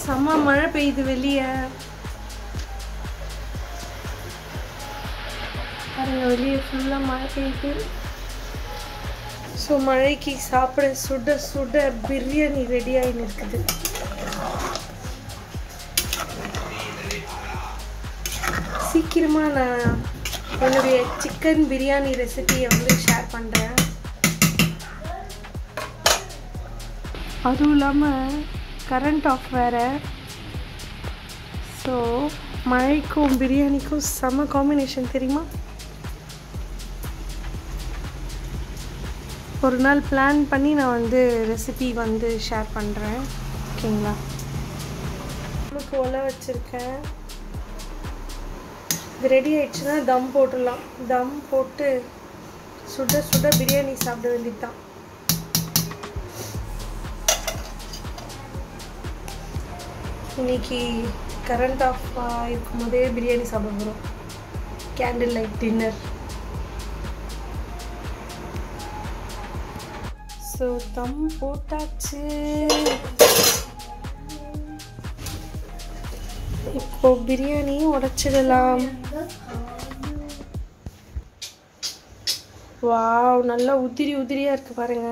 செம்ம மழை பெய்யுது வெளியே. பாருங்க வெளியே ஃபுல்லாக மழை பெய்யுது. ஸோ மழைக்கு சாப்பிட சுட சுட பிரியாணி ரெடி ஆகின்னு இருக்குது. சீக்கிரமாக நான் என்னுடைய சிக்கன் பிரியாணி ரெசிபியை வந்து ஷேர் பண்ணுறேன். அதுவும் இல்லாமல் கரண்ட் ஆஃப் வேறு. ஸோ மழைக்கும் பிரியாணிக்கும் செம்ம காம்பினேஷன் தெரியுமா? ஒரு நாள் பிளான் பண்ணி நான் வந்து ரெசிபி வந்து ஷேர் பண்ணுறேன். ஓகேங்களா? நமக்கு ஒலை வச்சுருக்கேன். இது ரெடி ஆயிடுச்சுன்னா தம் போட்டுடலாம். தம் போட்டு சுட சுட பிரியாணி சாப்பிட வேண்டியது தான். இன்னைக்கு கரண்ட் ஆஃப் இருக்கும் போதே பிரியாணி சாப்பிட போகிறோம். Candle light dinner. ஸோ தம் போட்டாச்சு. இப்போ பிரியாணியும் உடைச்சிடலாம். வாவ், நல்லா உதிரி உதிரியாக இருக்கு பாருங்க.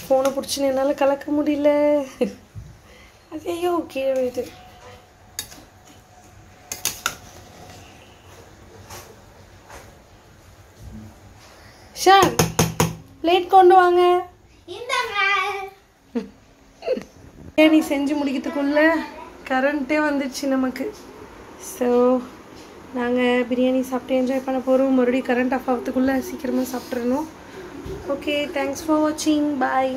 ஃபோனை பிடிச்சின்னு என்னால் கலக்க முடியல. ஐயோ கீழே விழுது. ஷான், பிளேட் கொண்டு வாங்க. பிரியாணி செஞ்சு முடிக்கிறதுக்குள்ள கரண்ட்டே வந்துடுச்சு நமக்கு. ஸோ நாங்கள் பிரியாணி சாப்பிட்டு என்ஜாய் பண்ண போகிறோம். மறுபடியும் கரண்ட் ஆஃப் ஆகிறதுக்குள்ளே சீக்கிரமாக சாப்பிட்றணும். ஓகே, தேங்க்ஸ் ஃபார் வாட்சிங். பாய்.